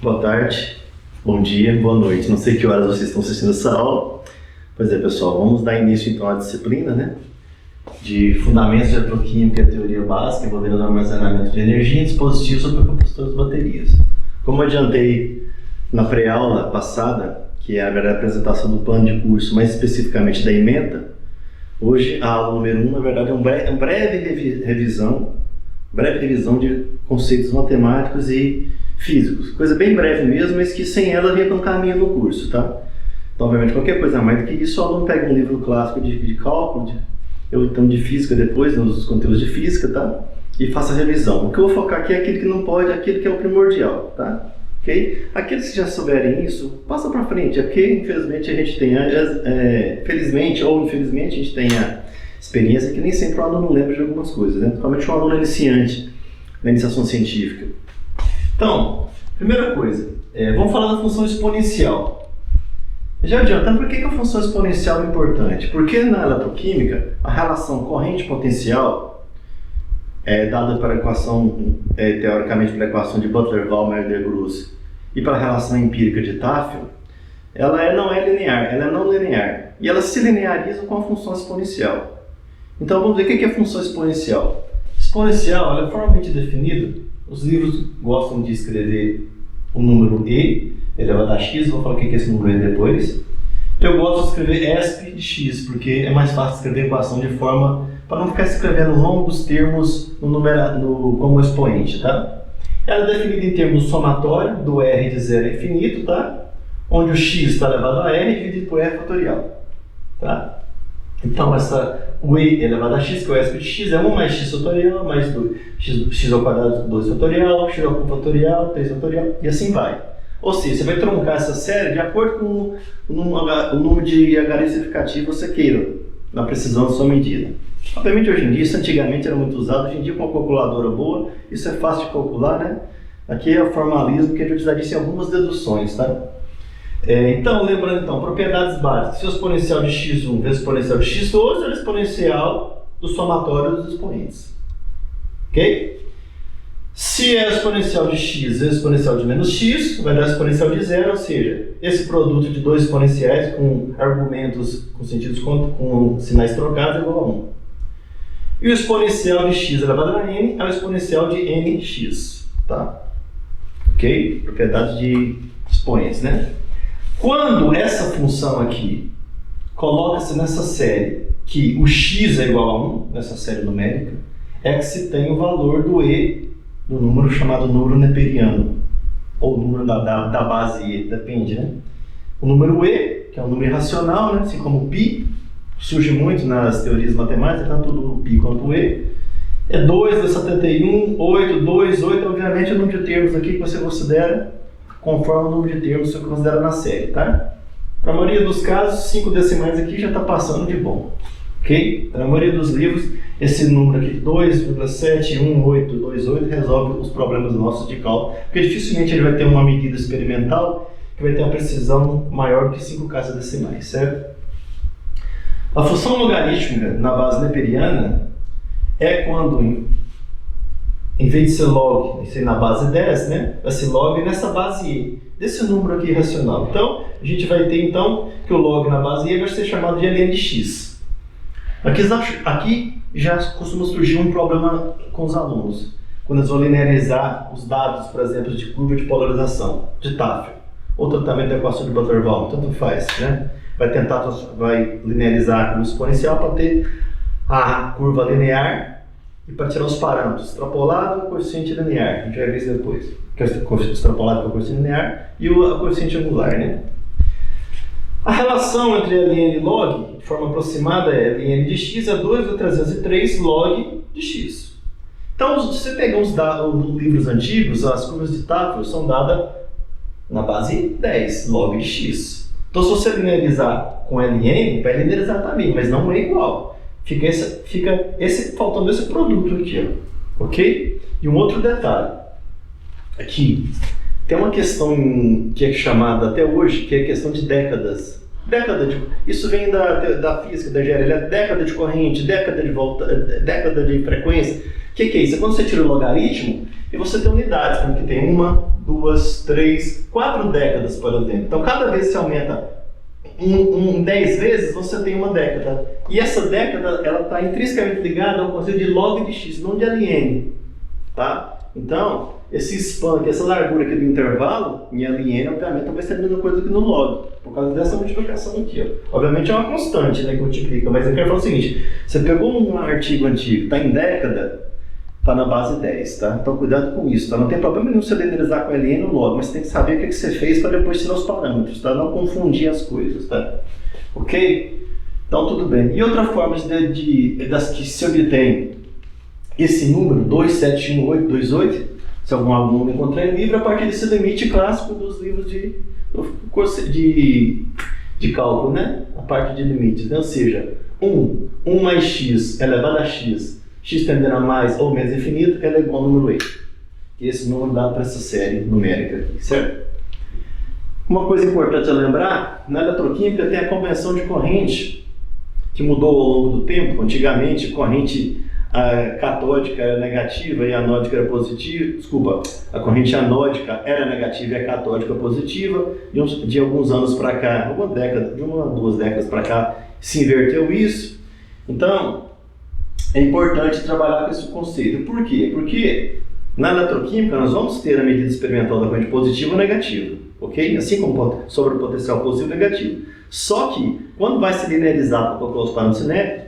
Boa tarde, bom dia, boa noite. Não sei que horas vocês estão assistindo essa aula. Pois é, pessoal, vamos dar início então à disciplina, né? De fundamentos de eletroquímica e teoria básica envolvendo o armazenamento de energia em dispositivos supercapacitores de baterias. Como eu adiantei na pré-aula passada, que é a apresentação do plano de curso, mais especificamente da ementa, hoje a aula número 1, na verdade, é uma breve revisão de conceitos matemáticos e físicos. Coisa bem breve mesmo, mas que sem ela vinha para um caminho no curso, tá? Então, obviamente, qualquer coisa mais do que isso, o aluno pega um livro clássico de cálculo, ou então de física depois, nos conteúdos de física, tá? E faça a revisão. O que eu vou focar aqui é aquilo que não pode, aquilo que é o primordial, tá? Ok? Aqueles que já souberem isso, passa para frente, é porque, infelizmente, a gente tem, felizmente ou infelizmente, a gente tem a experiência que nem sempre o aluno lembra de algumas coisas, né? Principalmente um aluno iniciante na iniciação científica. Então, primeira coisa, vamos falar da função exponencial. Já adiantando, por que a função exponencial é importante? Porque na eletroquímica, a relação corrente-potencial é dada para a equação, teoricamente pela equação de Butler-Valmer-de-Gruz e para a relação empírica de Tafel, ela não é linear, ela é não linear. E ela se lineariza com a função exponencial. Então vamos ver o que é a função exponencial. Exponencial ela é formalmente definida, os livros gostam de escrever o número e elevado a x, vou falar o que é esse número aí depois. Eu gosto de escrever esp de x, porque é mais fácil escrever a equação de forma, para não ficar escrevendo longos termos como expoente, tá? Ela é definida em termos somatório, do r de 0 a infinito, tá? Onde o x está elevado a r dividido por r fatorial, tá? Então, o e elevado a x, que é o esp de x, é 1 mais x fatorial, mais 2, x ao quadrado, 2 fatorial, x ao cubo fatorial, 3 fatorial, e assim vai. Ou seja, você vai truncar essa série de acordo com o número de algarismos significativos que você queira, na precisão da sua medida. Obviamente, hoje em dia, isso antigamente era muito usado, hoje em dia com uma calculadora boa, isso é fácil de calcular, né? Aqui é o formalismo que a gente utiliza disso em algumas deduções, tá? Então, lembrando, propriedades básicas. Se o exponencial de x1 vezes o exponencial de x2 é o exponencial do somatório dos expoentes. Ok? Se é o exponencial de x vezes o exponencial de menos x, vai dar o exponencial de zero, ou seja, esse produto de dois exponenciais com argumentos com sentidos com sinais trocados é igual a 1. E o exponencial de x elevado a n é o exponencial de nx. Tá? Ok? Propriedade de expoentes, né? Quando essa função aqui coloca-se nessa série que o x é igual a 1, nessa série numérica, é que se tem o valor do e do número chamado número neperiano, ou número da base e, depende, né? O número e, que é um número irracional, né? Assim como o π, surge muito nas teorias matemáticas, tanto o π quanto o e, é 2 vezes 71, 8, 2, 8, obviamente é o número de termos aqui que você considera conforme o número de termos que você considera na série, tá? Para a maioria dos casos, 5 decimais aqui já está passando de bom, ok? Na maioria dos livros, esse número aqui, 2,71828, resolve os problemas nossos de cálculo, porque dificilmente ele vai ter uma medida experimental que vai ter uma precisão maior do que 5 casas decimais, certo? A função logarítmica na base neperiana é quando, em vez de ser log, ser na base 10, né, vai ser log nessa base e, desse número aqui irracional. Então, a gente vai ter então que o log na base e vai ser chamado de ln de x. Aqui já costuma surgir um problema com os alunos, quando eles vão linearizar os dados, por exemplo, de curva de polarização, de Tafel, ou tratamento da equação de Butler-Valmer, tanto faz, né? Vai linearizar a curva exponencial para ter a curva linear e para tirar os parâmetros, extrapolado e coeficiente linear, a gente vai ver isso depois, que é o extrapolado com o coeficiente linear e o coeficiente angular, né? A relação entre ln e log, de forma aproximada, é ln de x é 2/303 log de x. Então, se você pegar os livros antigos, as curvas de Tafel são dadas na base 10, log de x. Então, se você linearizar com ln, vai linearizar também, mas não é igual. Fica faltando esse produto aqui, ó. Ok? E um outro detalhe, aqui, tem uma questão que é chamada até hoje, que é a questão de décadas. Isso vem da física, da engenharia, década de corrente, década de frequência. O que é isso? É quando você tira o logaritmo, e você tem unidades, como que tem 1, 2, 3, 4 décadas, por exemplo. Então, cada vez que você aumenta 10 vezes, você tem uma década. E essa década, ela está intrinsecamente ligada ao conceito de log de x, não de ln. Tá? Então, esse span aqui, essa largura aqui do intervalo, em ln, obviamente, vai ser a mesma coisa que no log, por causa dessa multiplicação aqui. Ó. Obviamente é uma constante, né, que multiplica, mas eu quero falar o seguinte, você pegou um artigo antigo, está em década, está na base 10, tá? Então cuidado com isso, tá? Não tem problema nenhum você linearizar com ln ou log, mas você tem que saber o que você fez para depois tirar os parâmetros, tá? Não confundir as coisas, tá? Ok? Então tudo bem. E outra forma das que se obtém esse número, 271,828, se algum aluno encontrar em livro, a partir desse limite clássico dos livros de cálculo, né? A parte de limites, né? Ou seja, 1 mais x elevado a x tendendo a mais ou menos infinito, ela é igual ao número e. Que é esse número dado para essa série numérica aqui, certo? Uma coisa importante a lembrar, na eletroquímica tem a convenção de corrente, que mudou ao longo do tempo. Antigamente, corrente catódica era negativa e anódica era positiva. Desculpa, a corrente anódica era negativa e a catódica positiva. De alguns anos para cá, de uma ou duas décadas para cá, se inverteu isso. Então, é importante trabalhar com esse conceito. Por quê? Porque na eletroquímica nós vamos ter a medida experimental da corrente positiva ou negativa, ok? Assim como sobre o potencial positivo e negativo. Só que, quando vai se linearizar para calcular os parâmetros cinéticos,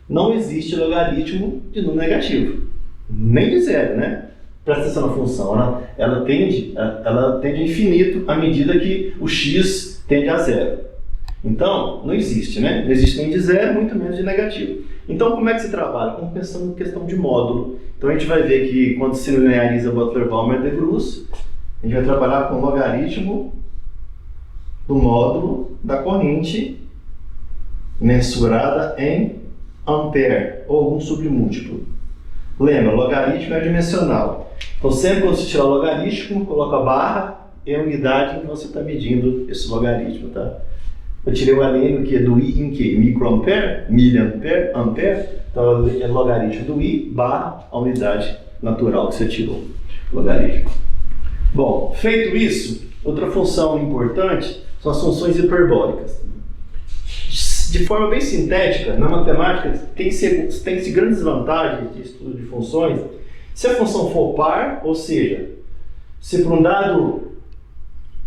não existe logaritmo de número negativo, nem de zero, né? Presta atenção na função, ela tende a infinito à medida que o x tende a zero. Então, não existe, né? Não existe nem de zero, muito menos de negativo. Então, como é que se trabalha? Com questão de módulo. Então, a gente vai ver que quando se lineariza Butler-Balmer-de-Vries, a gente vai trabalhar com o logaritmo do módulo da corrente mensurada em ampere ou algum submúltiplo. Lembra, logaritmo é dimensional. Então, sempre quando você tirar o logaritmo, coloca a barra e a unidade em que você está medindo esse logaritmo, tá? Eu tirei o ln, que é do I em que? Microampere, miliampere, ampere. Então, é logaritmo do I barra a unidade natural que você tirou. Logaritmo. Bom, feito isso, outra função importante são as funções hiperbólicas. De forma bem sintética, na matemática, tem-se grandes vantagens de estudo de funções. Se a função for par, ou seja, se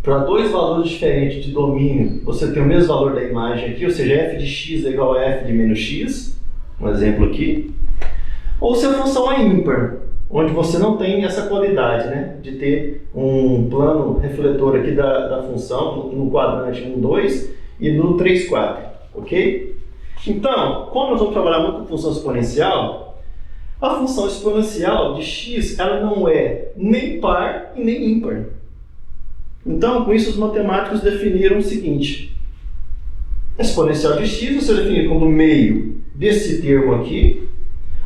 para dois valores diferentes de domínio, você tem o mesmo valor da imagem aqui, ou seja, f de x é igual a f de menos x, um exemplo aqui. Ou se a função é ímpar, onde você não tem essa qualidade, né, de ter um plano refletor aqui da função no quadrante 1, 2 e no 3, 4, ok? Então, como nós vamos trabalhar muito com função exponencial, a função exponencial de x ela não é nem par e nem ímpar. Então, com isso, os matemáticos definiram o seguinte: a exponencial de x você define como meio desse termo aqui,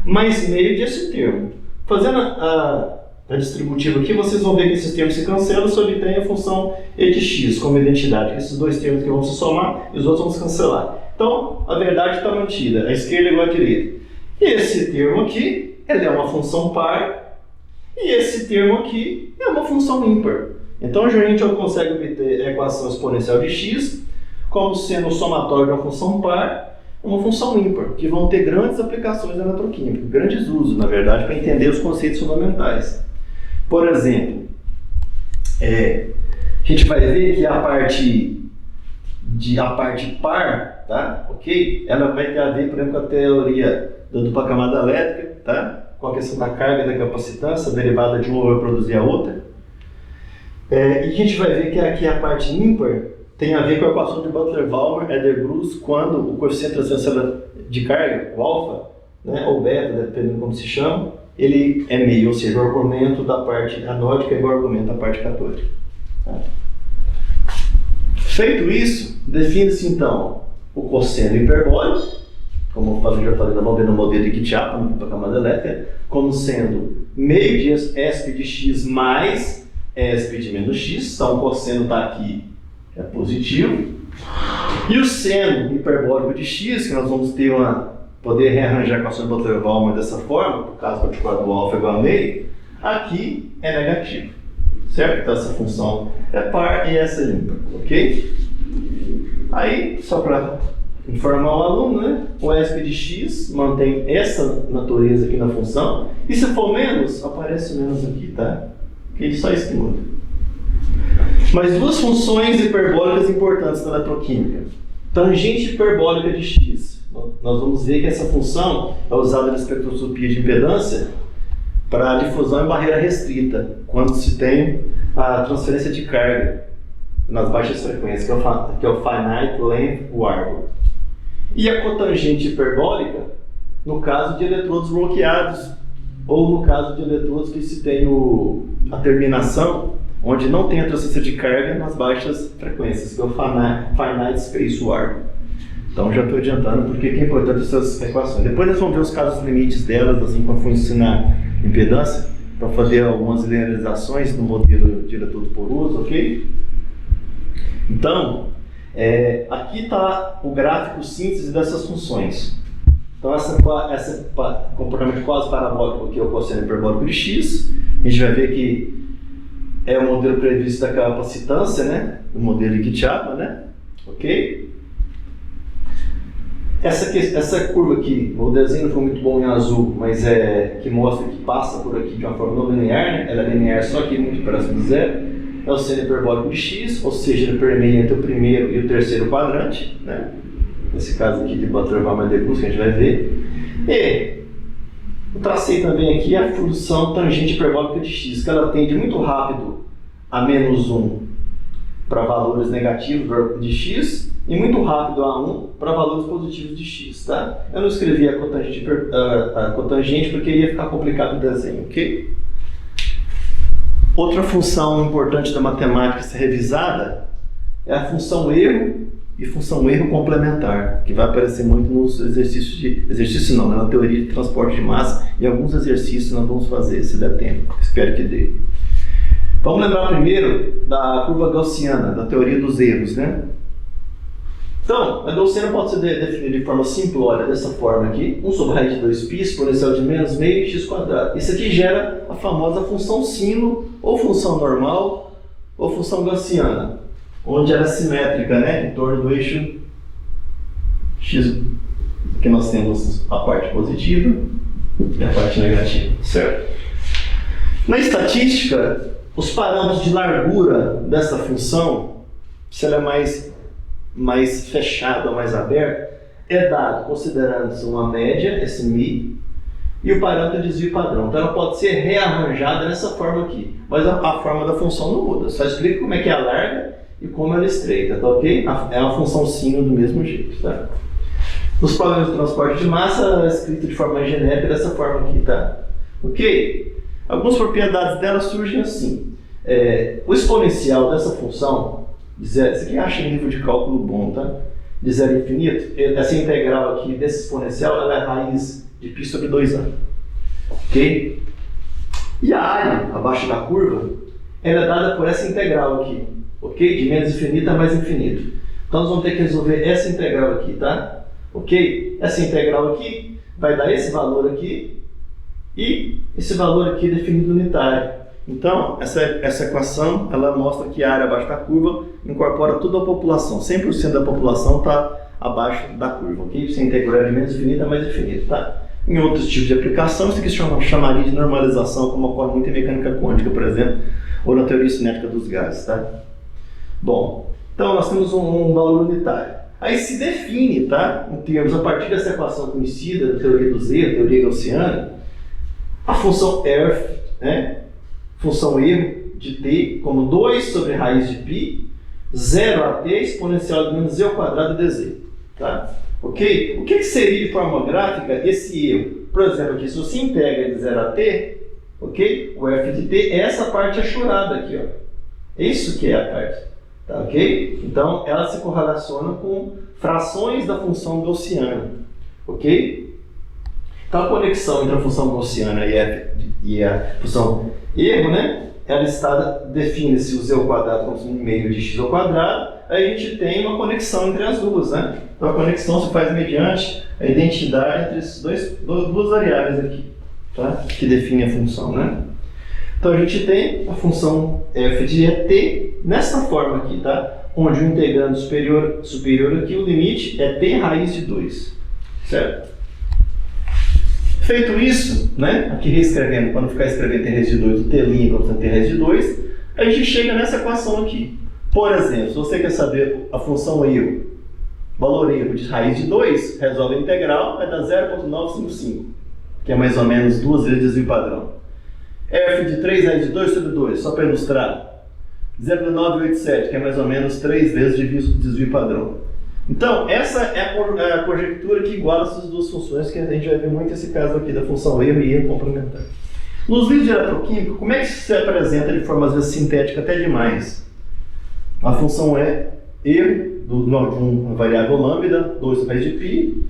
mais meio desse termo. Fazendo a distributiva aqui, vocês vão ver que esses termos se cancelam, você obtém a função e de x como identidade. Esses dois termos que vão se somar e os outros vão se cancelar. Então, a verdade está mantida, a esquerda é igual à direita. E esse termo aqui, ele é uma função par, e esse termo aqui é uma função ímpar. Então, a gente consegue obter a equação exponencial de x como sendo o somatório de uma função par e uma função ímpar, que vão ter grandes aplicações na eletroquímica, grandes usos, na verdade, para entender os conceitos fundamentais. Por exemplo, a gente vai ver que a parte par, tá? Ok? Ela vai ter a ver, por exemplo, com a teoria da dupla camada elétrica, tá? Com a questão da carga e da capacitância, a derivada de uma vai produzir a outra. E a gente vai ver que aqui a parte ímpar tem a ver com a equação de Butler-Balmer-de-Vries, quando o coeficiente de transferência de carga, o alfa, né, ou beta, dependendo de como se chama, ele é meio, ou seja, o argumento da parte anódica é igual ao argumento da parte catódica. Tá? Feito isso, define-se então o cosseno hiperbólico, como eu já falei, nós vamos ver no modelo de Kirchhoff, na camada elétrica, como sendo meio de esp de x mais esp de menos x, então o cosseno está aqui, é positivo. E o seno hiperbólico de x, que nós vamos poder rearranjar a equação de Butler-Balmer dessa forma, por caso particular do alfa igual a meio, Aqui é negativo, certo? Então essa função é par e essa é ímpar, ok? Aí, só para informar o aluno, né? O ESP de x mantém essa natureza aqui na função, e se for menos, aparece menos aqui, tá? Ok? Só isso que muda. Mas duas funções hiperbólicas importantes na eletroquímica. Tangente hiperbólica de x. Nós vamos ver que essa função é usada na espectroscopia de impedância para difusão em barreira restrita, quando se tem a transferência de carga nas baixas frequências, que é o Finite Length Warble. E a cotangente hiperbólica, no caso de eletrodos bloqueados, ou no caso de eletrodos que se tem a terminação, onde não tem a transferência de carga nas baixas frequências, que é o Finite Space Warble. Então já estou adiantando porque é importante essas equações. Depois nós vamos ver os casos limites delas, assim, quando for ensinar impedância, para fazer algumas linearizações no modelo de eletrodo poroso, ok? Então, aqui está o gráfico síntese dessas funções. Então, esse comportamento quase parabólico aqui é o cosseno hiperbólico de x. A gente vai ver que é o modelo previsto da capacitância, né? O modelo de Chapman, né? Ok? Essa curva aqui, o desenho não foi muito bom em azul, mas que mostra que passa por aqui de uma forma não linear, né? Ela é linear só que muito próximo do zero. É o seno hiperbólico de x, ou seja, ele permeia entre o primeiro e o terceiro quadrante, né? Nesse caso aqui de Butler-Van-Mander-Bus, que a gente vai ver. E eu tracei também aqui a função tangente hiperbólica de x, que ela tende muito rápido a menos 1 para valores negativos de x e muito rápido a 1 para valores positivos de x, tá? Eu não escrevi a cotangente porque ia ficar complicado o desenho, ok? Outra função importante da matemática a ser revisada é a função erro e função erro complementar, que vai aparecer muito nos exercícios não, né? Na teoria de transporte de massa, e alguns exercícios nós vamos fazer, se der tempo, espero que dê. Vamos lembrar primeiro da curva gaussiana, da teoria dos erros, né? Então, a gaussiana pode ser definida de forma simplória, dessa forma aqui, 1 sobre raiz de 2π, exponencial de menos meio x². Isso aqui gera a famosa função sino, ou função normal, ou função gaussiana, onde ela é simétrica, né, em torno do eixo x, que nós temos a parte positiva e a parte negativa, certo? Na estatística, os parâmetros de largura dessa função, se ela é mais fechada ou mais aberta, é dado considerando-se uma média, esse μ, e o parâmetro de desvio padrão. Então ela pode ser rearranjada nessa forma aqui, mas a forma da função não muda, só explica como é que é a larga e como ela é estreita, tá ok? É uma função sino do mesmo jeito, tá? Nos problemas de transporte de massa, ela é escrita de forma genérica dessa forma aqui, tá? Ok? Algumas propriedades dela surgem assim. O exponencial dessa função, isso aqui acha em nível de cálculo bom, tá? De 0 a infinito, essa integral aqui desse exponencial, ela é raiz de π sobre 2a. Ok? E a área abaixo da curva, ela é dada por essa integral aqui. Ok? De menos infinito a mais infinito. Então nós vamos ter que resolver essa integral aqui, tá? Ok? Essa integral aqui vai dar esse valor aqui e esse valor aqui definido unitário. Então, essa equação, ela mostra que a área abaixo da curva incorpora toda a população. 100% da população está abaixo da curva, ok? Essa integral de menos infinito a mais infinito, tá? Em outros tipos de aplicação, isso aqui se chamaria de normalização, como ocorre muito em mecânica quântica, por exemplo, ou na teoria cinética dos gases, tá? Bom, então nós temos um valor unitário. Aí se define, tá? Em termos, a partir dessa equação conhecida, da teoria do Z, a teoria gaussiana, a função erf, né? Função erro de t como 2 sobre raiz de π, 0 a t exponencial de menos z ao quadrado dz. Tá? Ok? O que seria de forma gráfica esse erro? Por exemplo, aqui, se você integra de 0 a t, ok? O f de t é essa parte achurada aqui, ó. É isso que é a parte. Tá, ok? Então, ela se correlaciona com frações da função gaussiana. Ok? Então, a conexão entre a função gaussiana e a função erro, né? Ela define-se o z ao quadrado como 1 meio de x ao quadrado, aí a gente tem uma conexão entre as duas, né? Então a conexão se faz mediante a identidade entre esses duas variáveis aqui, tá? Que definem a função, né? Então a gente tem a função f de t nessa forma aqui, tá? Onde o integrando superior aqui, o limite é t raiz de 2, certo? Feito isso, né? Aqui reescrevendo, quando ficar escrevendo t raiz de 2, o t' contra t raiz de 2, a gente chega nessa equação aqui. Por exemplo, se você quer saber a função erro, valor erro de raiz de 2, resolve a integral, vai dar 0,955, que é mais ou menos 2 vezes desvio padrão. F de 3 raiz de 2 sobre 2, só para ilustrar, 0,987, que é mais ou menos 3 vezes desvio padrão. Então, essa é a conjectura que iguala essas duas funções, que a gente vai ver muito esse caso aqui da função erro e erro complementar. Nos vídeos de eletroquímica, como é que se apresenta de forma às vezes sintética até demais? A função é erro de uma variável lambda, 2 raiz de π,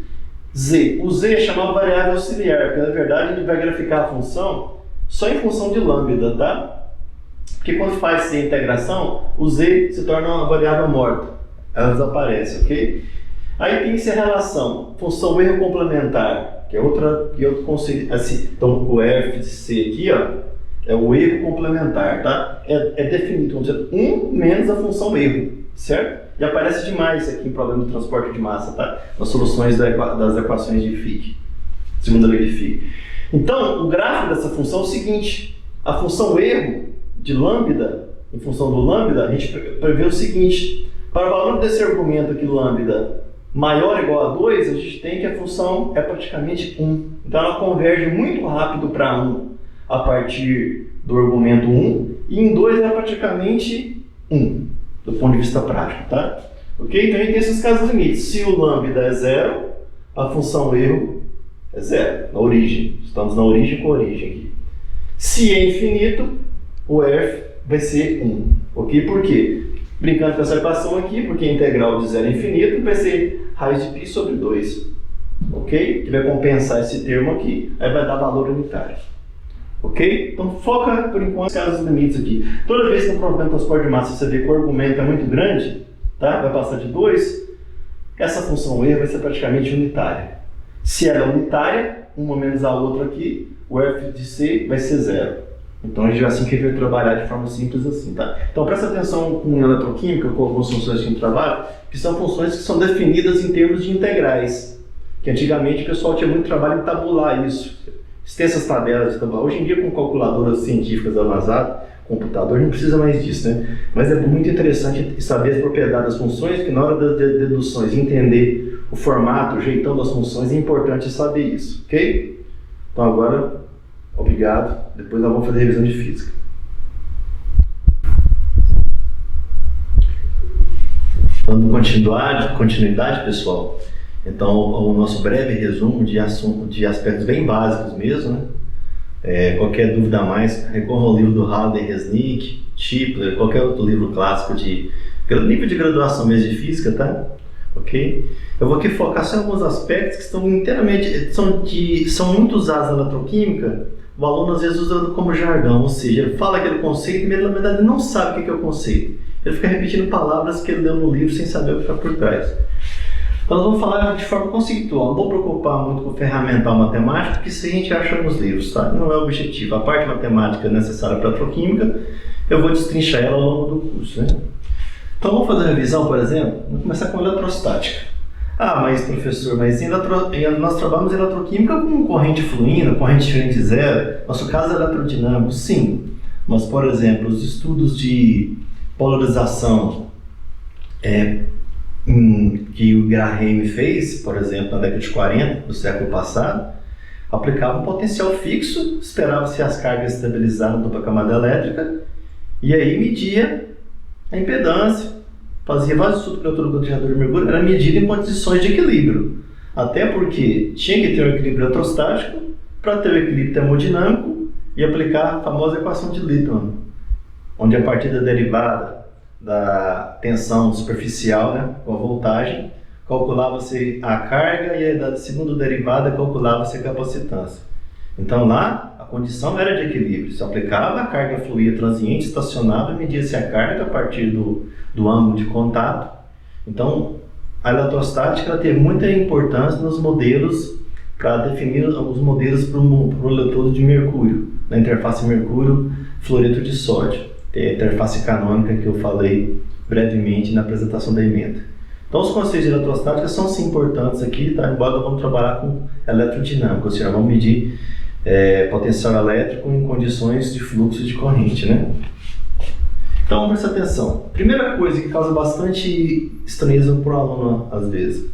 z. O z é chamado variável auxiliar, porque na verdade ele vai graficar a função só em função de lambda, tá? Porque quando faz a integração, o z se torna uma variável morta, ela desaparece, ok? Aí tem essa relação, função erro complementar, que é outro conceito. Assim, então o f de c aqui, ó, é o erro complementar, tá? É definido como sendo 1 menos a função erro, certo? E aparece demais aqui em problema do transporte de massa, tá? Nas soluções das equações de Fick, segunda lei de Fick. Então, o gráfico dessa função é o seguinte: a função erro de lambda, em função do lambda, a gente prevê o seguinte: para o valor desse argumento aqui, lambda, maior ou igual a 2, a gente tem que a função é praticamente 1. Então, ela converge muito rápido para 1 a partir do argumento 1, e em 2 é praticamente 1, do ponto de vista prático, tá? Ok? Então, a gente tem esses casos limites. Se o lambda é 0, a função erro é 0, na origem. Estamos na origem com a origem aqui. Se é infinito, o f vai ser 1. Ok? Por quê? Brincando com essa equação aqui, porque a integral de 0 a infinito vai ser raiz de π sobre 2. Ok? Que vai compensar esse termo aqui, aí vai dar valor unitário. Ok? Então foca por enquanto nos casos limites aqui. Toda vez que no problema de transporte de massa você vê que o argumento é muito grande, tá? Vai passar de 2, essa função erro vai ser praticamente unitária. Se ela é unitária, uma menos a outra aqui, o f de c vai ser 0. Então a gente vai assim que vai trabalhar de forma simples assim, tá? Então presta atenção com eletroquímica, com algumas funções que a gente trabalha, que são funções que são definidas em termos de integrais. Que antigamente o pessoal tinha muito trabalho em tabular isso. Extensas tabelas de tabular. Hoje em dia com calculadoras científicas avançadas, computador, não precisa mais disso, né? Mas é muito interessante saber as propriedades das funções, que na hora das deduções, entender o formato, o jeitão das funções, é importante saber isso, ok? Então agora, obrigado. Depois nós vamos fazer revisão de física. Dando continuidade, pessoal. Então, o nosso breve resumo de aspectos bem básicos mesmo, né? Qualquer dúvida a mais, recorra ao livro do Halden, Resnick, Tipler, qualquer outro livro clássico de nível de graduação mesmo de física, tá? Ok? Eu vou aqui focar só em alguns aspectos que estão inteiramente, são muito usados na eletroquímica. O aluno às vezes usa como jargão, ou seja, ele fala aquele conceito e na verdade não sabe o que é o conceito. Ele fica repetindo palavras que ele leu no livro sem saber o que está por trás. Então nós vamos falar de forma conceitual, não vou preocupar muito com o ferramental matemático, porque isso a gente acha nos livros, tá? Não é o objetivo. A parte matemática necessária para a eletroquímica, eu vou destrinchar ela ao longo do curso, né? Então vamos fazer a revisão, por exemplo? Vamos começar com eletrostática. Ah, mas professor, nós trabalhamos em eletroquímica com corrente fluindo, corrente diferente zero. Nosso caso é eletrodinâmico, sim. Mas, por exemplo, os estudos de polarização que o Graham fez, por exemplo, na década de 40 do século passado, aplicava um potencial fixo, esperava-se as cargas estabilizadas na dupla camada elétrica, e aí media a impedância, fazia vários estudos para o gerador de mercúrio, era medida em condições de equilíbrio. Até porque tinha que ter um equilíbrio eletrostático para ter o equilíbrio termodinâmico e aplicar a famosa equação de Lippmann, onde a partir da derivada da tensão superficial, né, com a voltagem, calculava-se a carga e da segunda derivada calculava-se a capacitância. Então lá a condição era de equilíbrio, se aplicava, a carga fluía transiente, estacionava e media-se a carga a partir do ângulo de contato. Então a eletrostática ela teve muita importância nos modelos para definir os modelos para o eletrodo de mercúrio, na interface mercúrio fluoreto de sódio, que é a interface canônica que eu falei brevemente na apresentação da emenda. Então os conceitos de eletrostática são sim importantes aqui, tá? Embora vamos trabalhar com eletrodinâmica, ou seja, vamos medir potencial elétrico em condições de fluxo de corrente, né? Então presta atenção. Primeira coisa que causa bastante estranheza para o aluno às vezes.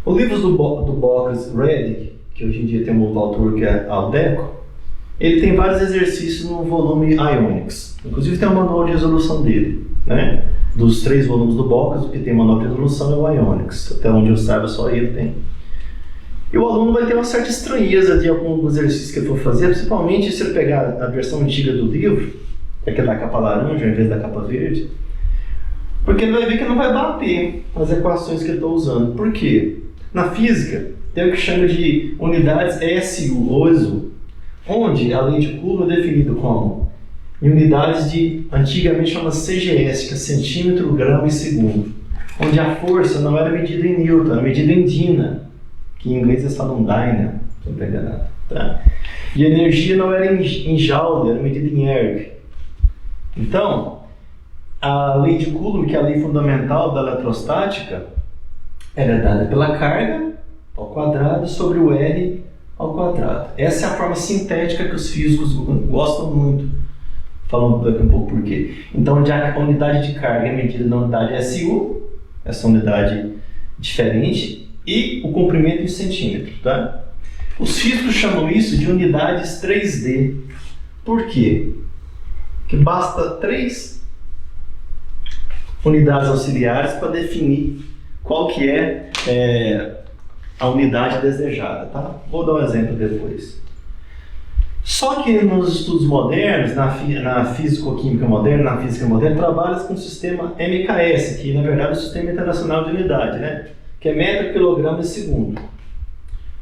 Os livros do Bockers Redick, que hoje em dia tem um outro autor que é Aldeco, ele tem vários exercícios no volume Ionics. Inclusive tem um manual de resolução dele, né? Dos 3 volumes do Bockers, o que tem manual de resolução é o Ionics. Até onde eu saiba, só ele tem. E o aluno vai ter uma certa estranheza de alguns exercícios que ele for fazer, principalmente se ele pegar a versão antiga do livro, que é da capa laranja ao invés da capa verde, porque ele vai ver que não vai bater as equações que ele está usando. Por quê? Na física, tem o que chama de unidades ESU, ou ESU, onde a lei de Coulomb é definida como em unidades de, antigamente chama CGS, que é centímetro, grama e segundo, onde a força não era medida em Newton, era medida em Dina, que em inglês eles falam Dyna, não estou enganado, tá? E a energia não era em Joule, era medida em erg. Então, a lei de Coulomb, que é a lei fundamental da eletrostática, ela é dada pela carga ao quadrado sobre o R ao quadrado. Essa é a forma sintética que os físicos gostam muito. Falando daqui um pouco por quê. Então, a unidade de carga é medida na unidade SU, essa unidade diferente, e o comprimento em centímetro, tá? Os físicos chamam isso de unidades 3D. Por quê? Que basta 3 unidades auxiliares para definir qual que é a unidade desejada, tá? Vou dar um exemplo depois. Só que nos estudos modernos, na físico-química moderna, na física moderna, trabalha com o sistema MKS, que na verdade é o Sistema Internacional de Unidade, né? Que é metro, quilograma e segundo.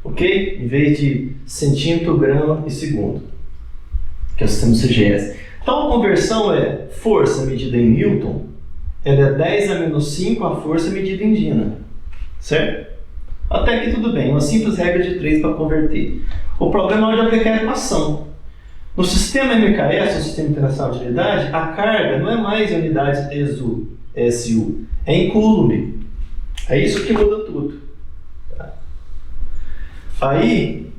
Ok? Em vez de centímetro, grama e segundo, que é o sistema CGS. Então a conversão é força medida em Newton, ela é 10 a menos 5 a força medida em Dina. Certo? Até aqui tudo bem, uma simples regra de 3 para converter. O problema é onde aplicar a equação. No sistema MKS, o Sistema Internacional de Unidade, a carga não é mais em unidades SU, é em Coulomb. É isso que muda tudo. Aí,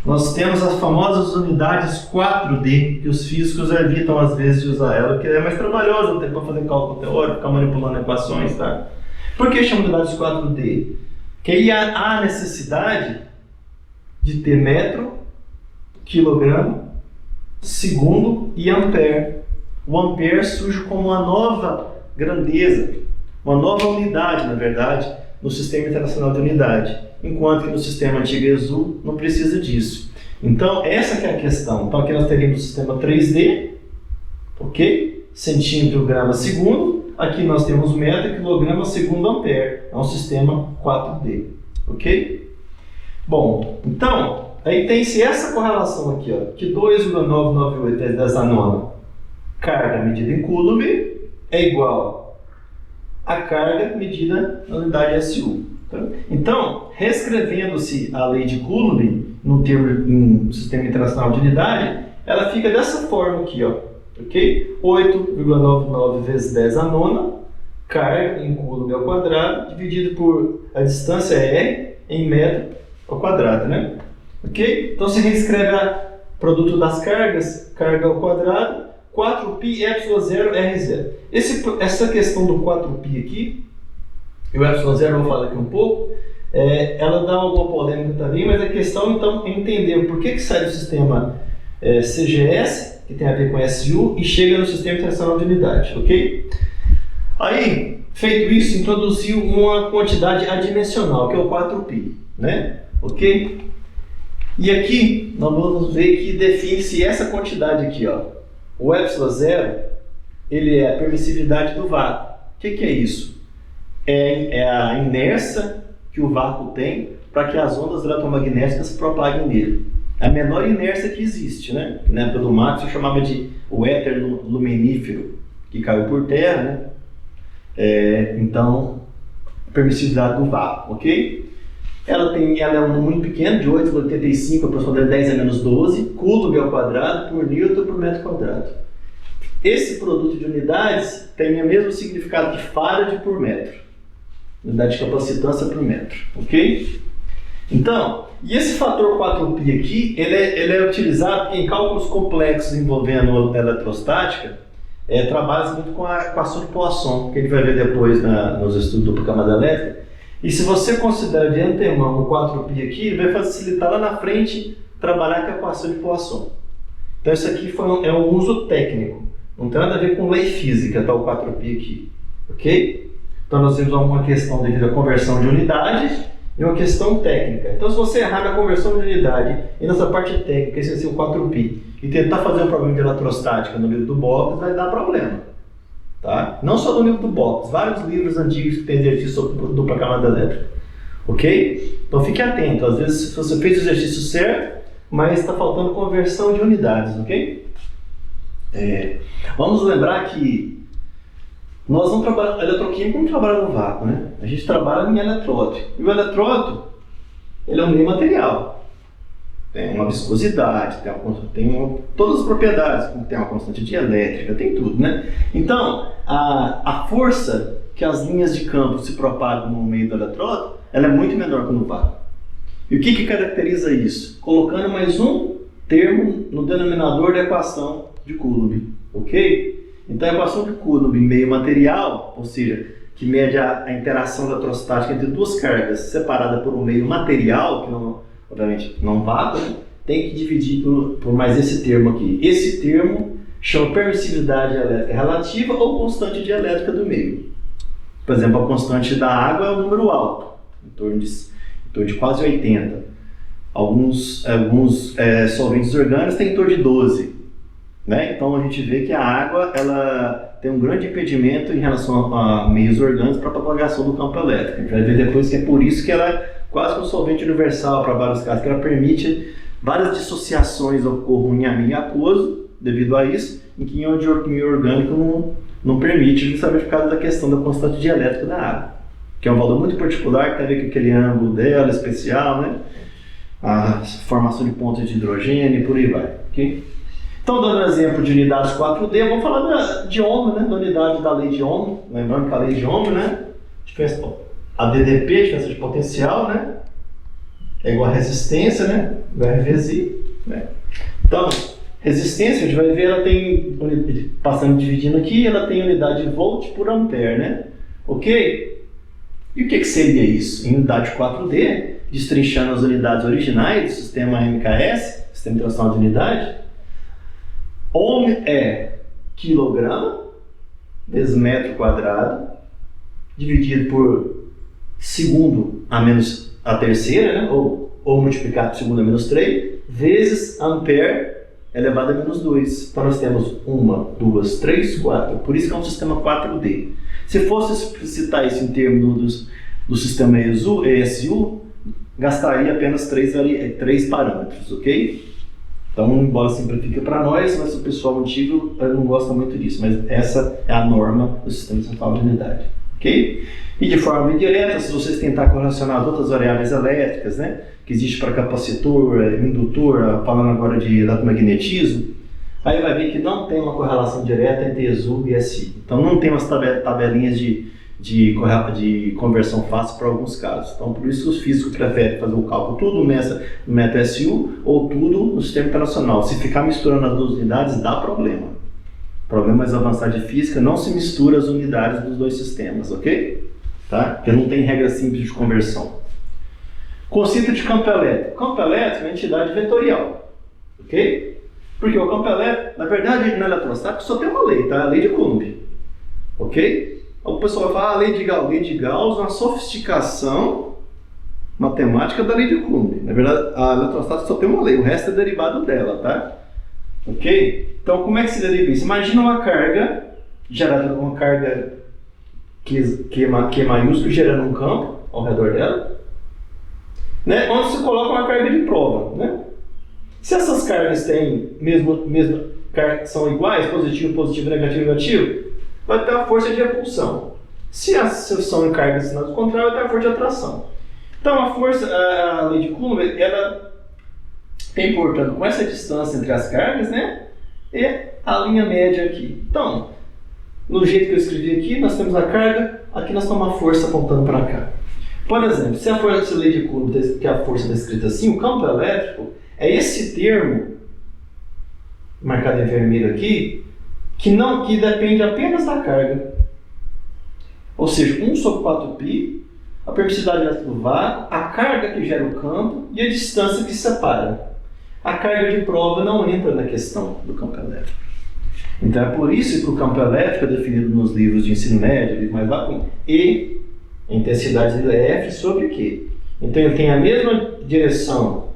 nós temos as famosas unidades 4D, que os físicos evitam às vezes de usar ela, porque é mais trabalhosa, não tem para fazer cálculo teórico, ficar manipulando equações, tá? Por que chama unidades 4D? Porque aí há necessidade de ter metro, quilograma, segundo e ampere. O ampere surge como uma nova grandeza, uma nova unidade, na verdade, no Sistema Internacional de Unidade, enquanto que no sistema antigo ESU não precisa disso. Então, essa que é a questão. Então, aqui nós teríamos o sistema 3D, ok? Centímetro, grama, segundo. Aqui nós temos metro, quilograma, segundo, ampere. É um sistema 4D, ok? Bom, então, aí tem-se essa correlação aqui, ó, que 2,998 vezes 10 a nona, carga medida em Coulomb, é igual a carga medida na unidade SU. Tá? Então, reescrevendo-se a lei de Coulomb no Sistema Internacional de Unidade, ela fica dessa forma aqui, ó, ok? 8,99 vezes 10 a nona, carga em Coulomb ao quadrado, dividido por a distância R em metro ao quadrado, né? Ok? Então, se reescreve o produto das cargas, carga ao quadrado, 4π ε0 r0. Essa questão do 4π aqui, e o ε0 eu vou falar aqui um pouco, ela dá alguma polêmica também, mas a questão então é entender por que sai do sistema CGS, que tem a ver com SU, e chega no Sistema Internacional de Unidade, ok? Aí, feito isso, introduziu uma quantidade adimensional, que é o 4π, né? Ok? E aqui nós vamos ver que define-se essa quantidade aqui, ó. O ε0, ele é a permissividade do vácuo. O que é isso? É a inércia que o vácuo tem para que as ondas eletromagnéticas se propaguem nele. É a menor inércia que existe, né? Na época do Max eu chamava de o éter luminífero, que caiu por terra, né? Então, permissividade do vácuo, ok? Ela é muito pequena, de 8,85, aproximadamente 10 a menos 12 coulomb ao quadrado por newton por metro quadrado. Esse produto de unidades tem o mesmo significado que farad por metro. Unidade de capacitância por metro, ok? Então, e esse fator 4π aqui, ele é utilizado em cálculos complexos envolvendo eletrostática, trabalha muito com a ação de Poisson, que a gente vai ver depois nos estudos dupla camada elétrica. E se você considerar de antemão o 4π aqui, ele vai facilitar lá na frente trabalhar com a equação de Poisson. Então isso aqui é um uso técnico, não tem nada a ver com lei física, tá, o 4π aqui, ok? Então nós temos uma questão devido à conversão de unidades e uma questão técnica. Então se você errar na conversão de unidade e nessa parte técnica, esse é o 4π, e tentar fazer um problema de eletrostática no livro do Box, vai dar problema. Tá? Não só no livro do Box, vários livros antigos que tem exercício sobre dupla camada elétrica. Ok? Então fique atento, às vezes você fez o exercício certo, mas está faltando conversão de unidades, ok? Vamos lembrar que nós não trabalhamos, a eletroquímica não trabalha no vácuo, né? A gente trabalha em eletródo. E o eletródo, ele é um meio material. Tem uma viscosidade, tem todas as propriedades, tem uma constante dielétrica, tem tudo, né? Então, a força que as linhas de campo se propagam no meio do eletródo, ela é muito menor que no vácuo. E o que caracteriza isso? Colocando mais um termo no denominador da equação de Coulomb, ok? Então, a equação de Coulomb em meio material, ou seja, que mede a interação eletrostática entre duas cargas separada por um meio material, que não, obviamente não vácuo, né? Tem que dividir por mais esse termo aqui. Esse termo chama permissividade elétrica relativa ou constante dielétrica do meio. Por exemplo, a constante da água é um número alto, em torno de quase 80. Alguns solventes orgânicos têm em torno de 12. Né? Então a gente vê que a água ela tem um grande impedimento em relação a meios orgânicos para a propagação do campo elétrico. A gente vai ver depois que é por isso que ela é quase um solvente universal para vários casos, que ela permite várias dissociações ocorram em amido e aquoso devido a isso, em que em meio orgânico não permite, justamente por causa da questão da constante dielétrica da água, que é um valor muito particular que tem a ver com aquele ângulo dela especial, né? A formação de pontos de hidrogênio e por aí vai. Okay? Então, dando um exemplo de unidades 4D, vamos falar de Ohm, né? Da unidade da lei de Ohm. Lembrando que a lei de Ohm, né? A DDP, diferença de potencial, né? É igual a resistência, né? Igual a vezes I, né? Então, resistência, a gente vai ver, ela tem, dividindo aqui, ela tem unidade de volt por ampere, né? Ok? E o que seria isso? Em unidade 4D, destrinchando as unidades originais do sistema MKS, Sistema Internacional de Unidade, Ohm é quilograma vezes metro quadrado, dividido por segundo a menos a terceira, né? ou multiplicado por segundo a menos 3, vezes ampere elevado a menos 2. Então nós temos 1, 2, 3, 4. Por isso que é um sistema 4D. Se fosse citar isso em termos do sistema ESU, gastaria apenas 3 parâmetros, ok? Então, embora simplifique para nós, mas o pessoal antigo não gosta muito disso. Mas essa é a norma do sistema central de unidade, ok? E de forma indireta, se vocês tentar correlacionar as outras variáveis elétricas, né, que existe para capacitor, indutor, falando agora de eletromagnetismo, aí vai ver que não tem uma correlação direta entre ESU e SI. Então, não tem umas tabelinhas de conversão fácil para alguns casos. Então, por isso os físicos preferem fazer o cálculo tudo no método SU ou tudo no sistema internacional. Se ficar misturando as duas unidades, dá problema. Problemas avançados de física, não se mistura as unidades dos dois sistemas, ok? Tá? Porque não tem regra simples de conversão. Conceito de campo elétrico. Campo elétrico é uma entidade vetorial, ok? Porque o campo elétrico, na verdade, na eletrostática só tem uma lei, tá? A lei de Coulomb, ok? O pessoal vai falar, a lei de Gauss é uma sofisticação matemática da lei de Coulomb. Na verdade, a eletrostática só tem uma lei, o resto é derivado dela, tá? Ok? Então, como é que se deriva isso? Imagina uma carga, gerada uma carga Q maiúsculo, gerando um campo ao redor dela, né? Onde se coloca uma carga de prova, né? Se essas cargas têm são iguais, positivo, positivo, negativo, negativo, vai ter a força de repulsão. Se são cargas de sinal contrário, vai ter a força de atração. Então a força, a lei de Coulomb, ela tem, portanto, com essa distância entre as cargas, né? E a linha média aqui. Então, no jeito que eu escrevi aqui, nós temos a carga, aqui nós temos uma força apontando para cá. Por exemplo, se a força lei de Coulomb, que a força está escrita assim, o campo elétrico é esse termo, marcado em vermelho aqui, que depende apenas da carga. Ou seja, 1 sobre 4π, a permissividade elétrica do vácuo, a carga que gera o campo e a distância que separa. A carga de prova não entra na questão do campo elétrico. Então é por isso que o campo elétrico é definido nos livros de ensino médio, livro mais básico, E, a intensidade de F sobre Q. Então ele tem a mesma direção,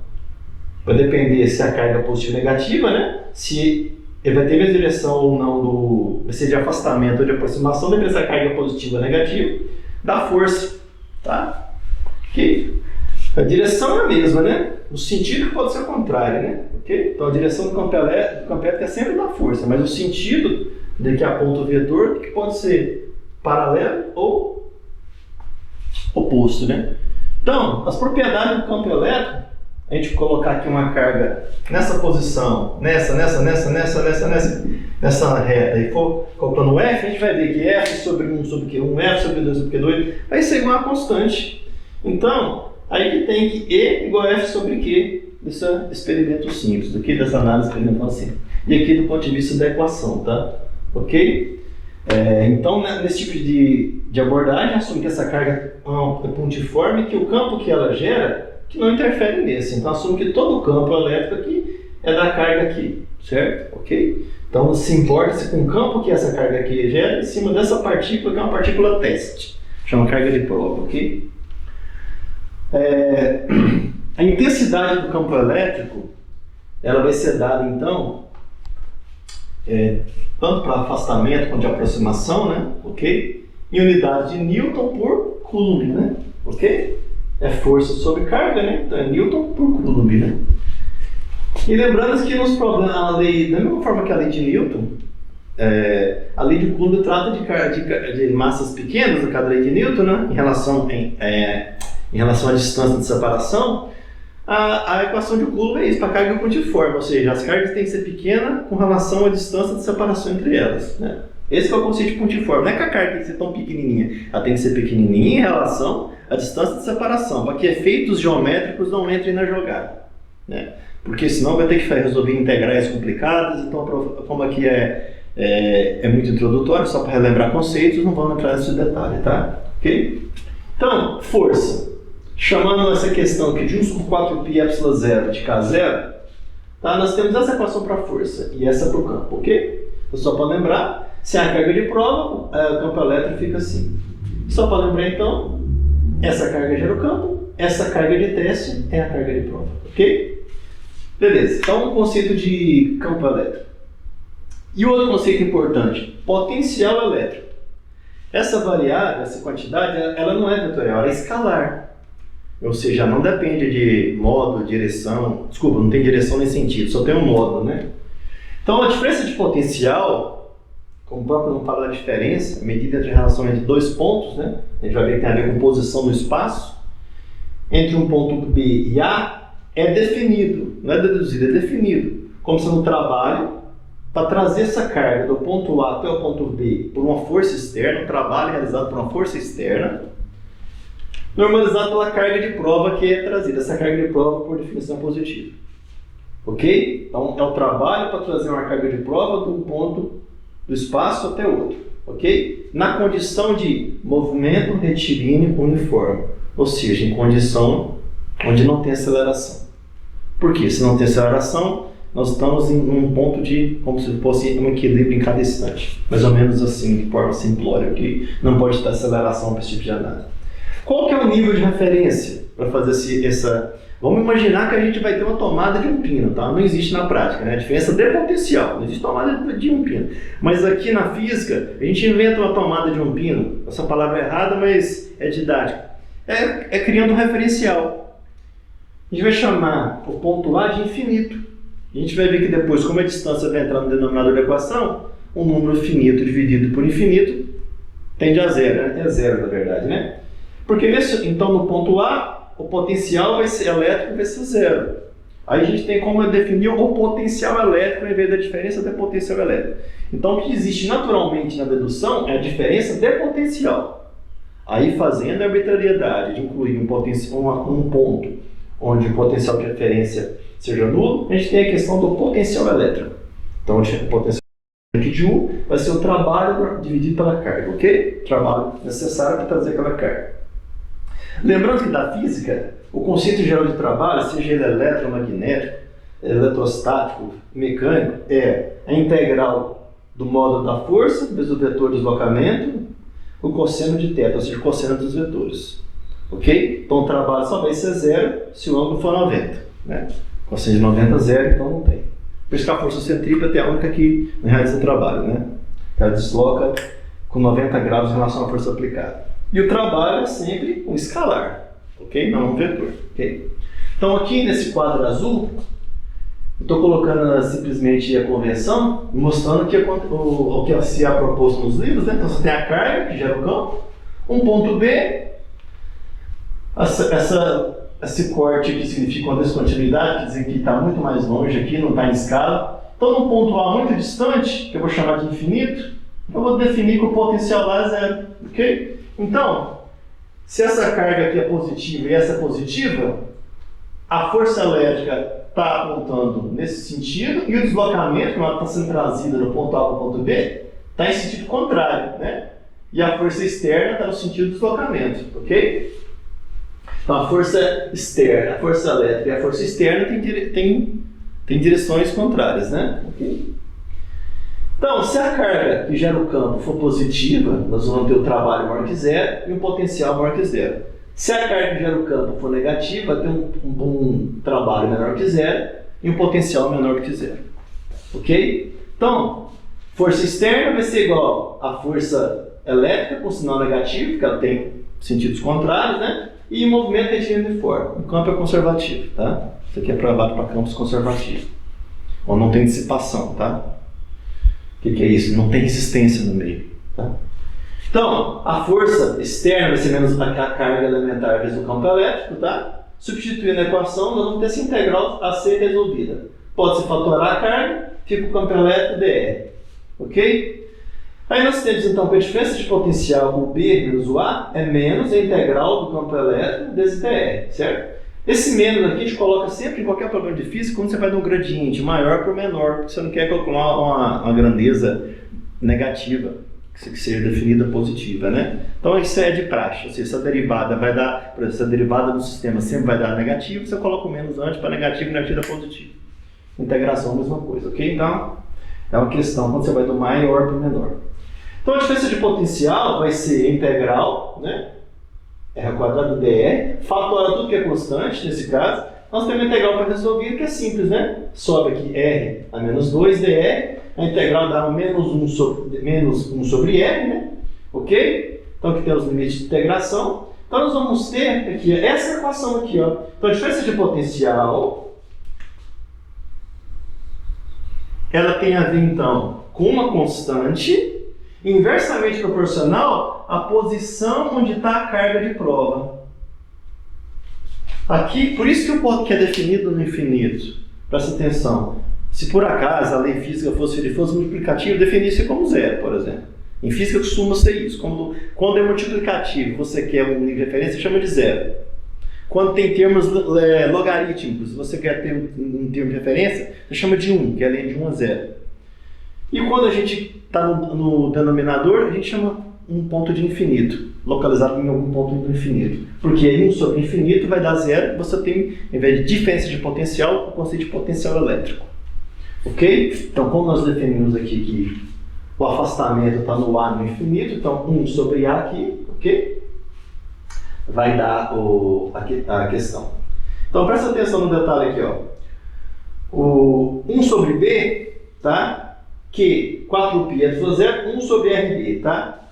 vai depender se a carga é positiva ou negativa, né? Se ele vai ter a mesma direção ou não, vai ser de afastamento ou de aproximação, depende se a carga é positiva ou negativa, da força, tá? Ok? A direção é a mesma, né? O sentido pode ser o contrário, né? Okay? Então a direção do campo elétrico é sempre da força, mas o sentido de que aponta o vetor que pode ser paralelo ou oposto, né? Então, as propriedades do campo elétrico, a gente colocar aqui uma carga nessa posição, nessa reta, e for calculando o F, a gente vai ver que F sobre 1 sobre Q1, F sobre 2 sobre Q2, vai ser igual a constante. Então, aí que tem que E igual a F sobre Q, desse experimento simples, aqui dessa análise experimental simples. E aqui do ponto de vista da equação, tá? Ok? Então, nesse tipo de abordagem, assume que essa carga é pontiforme, que o campo que ela gera que não interfere nesse. Então, assume que todo o campo elétrico aqui é da carga aqui, certo? Ok? Então, se importa-se com o campo que essa carga aqui gera em cima dessa partícula, que é uma partícula teste, chama carga de prova, ok? A intensidade do campo elétrico, ela vai ser dada, então, tanto para afastamento quanto de aproximação, né? Ok? Em unidade de Newton por Coulomb, né? Ok? É força sobre carga, né? Então é Newton por Coulomb, né? E lembrando que nos problemas, a lei, da mesma forma que a lei de Newton, a lei de Coulomb trata de massas pequenas, a cada lei de Newton, né? Em relação à distância de separação, a equação de Coulomb é isso, para carga pontiforme, ou seja, as cargas têm que ser pequenas com relação à distância de separação entre elas, né? Esse é o conceito de pontiforme. Não é que a carga tem que ser tão pequenininha, ela tem que ser pequenininha em relação à distância de separação, para que efeitos geométricos não entrem na jogada, né? Porque senão vai ter que resolver integrais complicadas. Então, como aqui é muito introdutório, só para relembrar conceitos, não vamos entrar nesse detalhe, tá? Ok? Então, força. Chamando essa questão aqui de 1 sobre 4π epsilon 0 de K0, tá? Nós temos essa equação para força e essa para o campo, ok? Então, só para lembrar, se é a carga de prova, o campo elétrico fica assim. Só para lembrar, então, essa carga gera o campo, essa carga de teste é a carga de prova, ok? Beleza, então o conceito de campo elétrico. E outro conceito importante, potencial elétrico. Essa variável, essa quantidade, ela não é vetorial, ela é escalar. Ou seja, não depende de modo, direção. Desculpa, não tem direção nem sentido, só tem um modo, né? Então, a diferença de potencial, como o próprio nome fala da diferença, medida entre a relação entre dois pontos, né? A gente vai ver que tem a ver com posição no espaço. Entre um ponto B e A, é definido, não é deduzido, é definido. Como sendo um trabalho para trazer essa carga do ponto A até o ponto B por uma força externa, um trabalho realizado por uma força externa, normalizado pela carga de prova que é trazida. Essa carga de prova, por definição, é positiva. Ok? Então, é o trabalho para trazer uma carga de prova de um ponto do espaço até outro. Ok? Na condição de movimento retilíneo uniforme. Ou seja, em condição onde não tem aceleração. Por quê? Se não tem aceleração, nós estamos em um ponto de, como se fosse um equilíbrio em cada instante. Mais ou menos assim, de forma simplória, que não pode ter aceleração para esse tipo de análise. Qual que é o nível de referência para fazer essa... Vamos imaginar que a gente vai ter uma tomada de um pino, tá? Não existe na prática, né? A diferença de potencial, não existe tomada de um pino. Mas aqui na física, a gente inventa uma tomada de um pino. Essa palavra é errada, mas é didática. É criando um referencial. A gente vai chamar o ponto A de infinito. A gente vai ver que depois, como a distância vai entrar no denominador da equação, um número finito dividido por infinito tende a zero, né? É zero, na verdade, né? Porque então no ponto A, o potencial elétrico vai ser zero. Aí a gente tem como definir o potencial elétrico em vez da diferença de potencial elétrico. Então o que existe naturalmente na dedução é a diferença de potencial. Aí fazendo a arbitrariedade de incluir um ponto onde o potencial de referência seja nulo, a gente tem a questão do potencial elétrico. Então o potencial de U vai ser o trabalho dividido pela carga, ok? Trabalho necessário para trazer aquela carga. Lembrando que da física, o conceito geral de trabalho, seja ele eletromagnético, eletrostático, mecânico, é a integral do módulo da força vezes o vetor de deslocamento, o cosseno de θ, ou seja, o cosseno dos vetores. Ok? Então o trabalho só vai ser zero se o ângulo for 90. Né? Cosseno de 90 é zero, então não tem. Por isso que a força centrípeta é a única que não realiza o trabalho. Né? Ela desloca com 90 graus em relação à força aplicada. E o trabalho é sempre um escalar, ok? Não um vetor. Okay? Então aqui nesse quadro azul, eu estou colocando simplesmente a convenção, mostrando o que se é proposto nos livros. Né? Então você tem a carga, que gera o campo, um ponto B, esse corte aqui significa uma descontinuidade, quer dizer que está muito mais longe aqui, não está em escala. Então num ponto A muito distante, que eu vou chamar de infinito, eu vou definir que o potencial lá é zero. Ok? Então, se essa carga aqui é positiva e essa é positiva, a força elétrica está apontando nesse sentido e o deslocamento, quando ela está sendo trazida do ponto A para o ponto B, está em sentido contrário, né? E a força externa está no sentido do deslocamento, ok? Então a força externa, a força elétrica e a força externa tem direções contrárias, né? Okay? Então, se a carga que gera o campo for positiva, nós vamos ter o trabalho maior que zero e um potencial maior que zero. Se a carga que gera o campo for negativa, vai ter um trabalho menor que zero e um potencial menor que zero. Ok? Então, força externa vai ser igual à força elétrica com sinal negativo, porque ela tem sentidos contrários, né? E movimento retilíneo uniforme. O campo é conservativo, tá? Isso aqui é provado para campos conservativos. Ou não tem dissipação, tá? O que é isso? Não tem resistência no meio, tá? Então, a força externa vai ser menos a carga elementar vezes o campo elétrico, tá? Substituindo a equação, nós vamos ter essa integral a ser resolvida. Pode-se fatorar a carga, fica o campo elétrico dr. Ok? Aí nós temos então que a diferença de potencial, o B menos o A, é menos a integral do campo elétrico vezes dr, certo? Esse menos aqui a gente coloca sempre em qualquer problema de física quando você vai de um gradiente maior para o menor, porque você não quer calcular uma grandeza negativa, que seja definida positiva, né? Então isso é de praxe, ou seja, essa derivada vai dar, por exemplo, essa derivada do sistema sempre vai dar negativo, você coloca o menos antes para negativo e negativo é positivo. Integração, mesma coisa, ok? Então, é uma questão quando você vai do maior para o menor. Então a diferença de potencial vai ser integral, né? R quadrado dr, fatora tudo que é constante, nesse caso. Nós temos a integral para resolver, que é simples, né? Sobe aqui R a menos 2 dr, a integral dá menos 1 sobre R, né? Ok? Então aqui temos os limites de integração. Então nós vamos ter aqui essa equação aqui, ó. Então a diferença de potencial, ela tem a ver então com uma constante inversamente proporcional à posição onde está a carga de prova. Aqui, por isso que o ponto que é definido no infinito, presta atenção, se por acaso a lei física fosse multiplicativo, definisse como zero, por exemplo. Em física costuma ser isso. Quando é multiplicativo, você quer um nível de referência, chama de zero. Quando tem termos logarítmicos, você quer ter um termo de referência, você chama de 1, que é além de 1 a 0. E quando a gente está no denominador, a gente chama um ponto de infinito, localizado em algum ponto do infinito. Porque aí 1 sobre infinito vai dar zero, você tem, em vez de diferença de potencial, o conceito de potencial elétrico. Ok? Então, como nós definimos aqui que o afastamento está no A no infinito, então 1 sobre A aqui, ok? Vai dar a questão. Então, presta atenção no detalhe aqui, ó. O 1 sobre B, tá? Que 4π é igual a 0, 1 sobre RB, tá?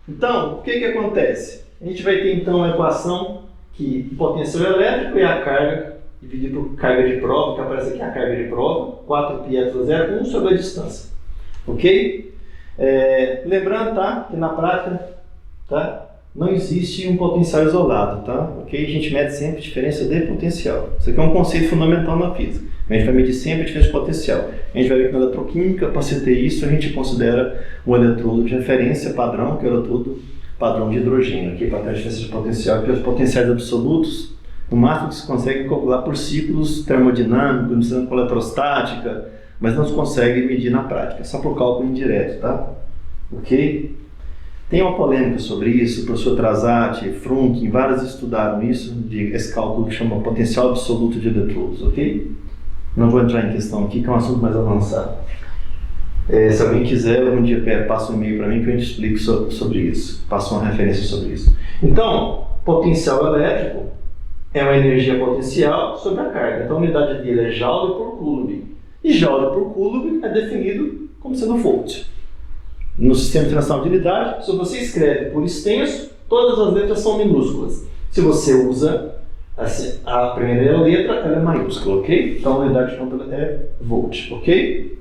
Então, o que acontece? A gente vai ter então a equação que o potencial elétrico é a carga dividido por carga de prova, que aparece aqui a carga de prova, 4π é igual a 0, 1 sobre a distância. Ok? Lembrando, tá? Que na prática, tá? não existe um potencial isolado, tá? Ok? A gente mede sempre a diferença de potencial. Isso aqui é um conceito fundamental na física. A gente vai medir sempre a diferença de potencial. A gente vai ver que na eletroquímica, para se ter isso, a gente considera um eletrodo de referência padrão, que é o eletrodo padrão de hidrogênio, aqui para ter a diferença de potencial, porque os potenciais absolutos, no máximo que se consegue calcular por ciclos termodinâmicos, mistuando com eletrostática, mas não se consegue medir na prática, só por cálculo indireto, tá? Ok? Tem uma polêmica sobre isso, o professor Trazati, Frunkin, vários estudaram isso, esse cálculo que chama potencial absoluto de eletrodos, ok? Não vou entrar em questão aqui, que é um assunto mais avançado. Se alguém quiser, um dia passa um e-mail para mim que eu explico sobre isso, passo uma referência sobre isso. Então, potencial elétrico é uma energia potencial sobre a carga. Então a unidade dele é joule por coulomb. E joule por coulomb é definido como sendo volt. No sistema internacional de unidade, se você escreve por extenso, todas as letras são minúsculas. Se você usa a primeira letra, ela é maiúscula, ok? Então a unidade de campo é volt, ok?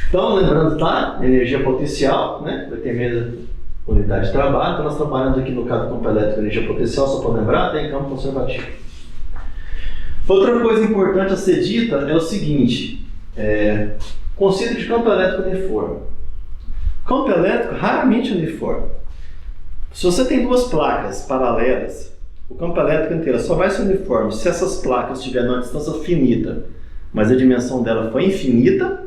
Então, lembrando, tá? Energia potencial, né? Vai ter mesmo unidade de trabalho. Então nós trabalhamos aqui no caso do campo elétrico, energia potencial, só para lembrar, tem campo conservativo. Outra coisa importante a ser dita é o seguinte, conceito de campo elétrico uniforme. Campo elétrico raramente uniforme. Se você tem duas placas paralelas, o campo elétrico inteiro só vai ser uniforme se essas placas estiverem numa distância finita, mas a dimensão dela for infinita,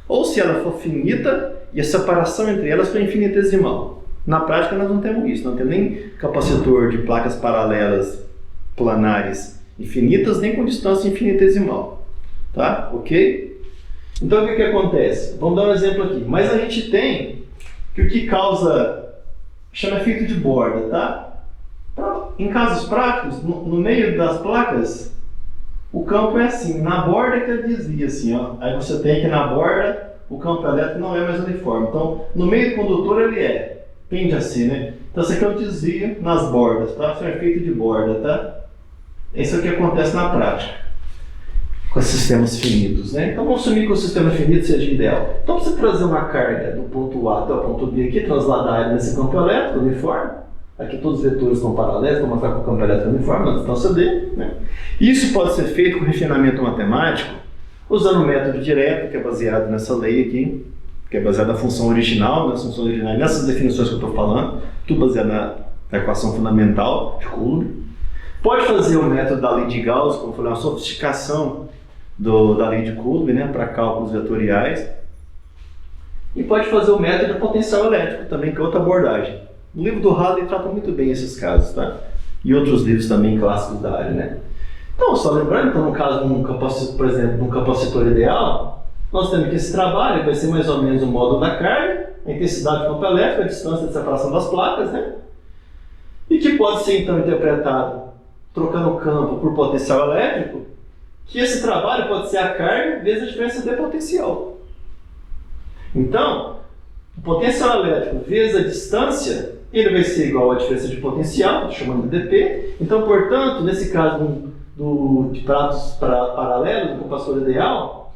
ou se ela for finita e a separação entre elas for infinitesimal. Na prática nós não temos isso, não temos nem capacitor de placas paralelas planares infinitas, nem com distância infinitesimal. Tá? Ok? Então o que acontece? Vamos dar um exemplo aqui. Mas a gente tem que o que causa, chama efeito de borda, tá? Em casos práticos, no meio das placas, o campo é assim, na borda que ele desvia assim, ó. Aí você tem que na borda o campo elétrico não é mais uniforme. Então, no meio do condutor ele tende a ser, né? Então, isso aqui é o desvio nas bordas, tá? Isso é um efeito de borda, tá? Isso é o que acontece na prática com sistemas finitos, né? Então, vamos assumir que o sistema finito seja ideal. Então, você trazer uma carga do ponto A até o ponto B aqui, trasladar ele nesse campo elétrico uniforme. Aqui todos os vetores estão paralelos, para mostrar que o campo elétrico é uniforme na distância D, né? Isso pode ser feito com refinamento matemático, usando o método direto, que é baseado nessa lei aqui, que é baseado na função original, nessas definições que eu estou falando, tudo baseado na equação fundamental de Coulomb. Pode fazer o método da lei de Gauss, como eu falei, uma sofisticação da lei de Coulomb, né, para cálculos vetoriais. E pode fazer o método de potencial elétrico também, que é outra abordagem. O livro do Hadley trata muito bem esses casos, tá? E outros livros também clássicos da área, né? Então, só lembrando, então, no caso de um capacitor, por exemplo, de um capacitor ideal, nós temos que esse trabalho vai ser mais ou menos o módulo da carga, a intensidade do campo elétrico, a distância de separação das placas, né? E que pode ser, então, interpretado trocando o campo por potencial elétrico, que esse trabalho pode ser a carga vezes a diferença de potencial. Então, o potencial elétrico vezes a distância, ele vai ser igual à diferença de potencial, chamando de dp. Então, portanto, nesse caso de pratos paralelos, do capacitor ideal,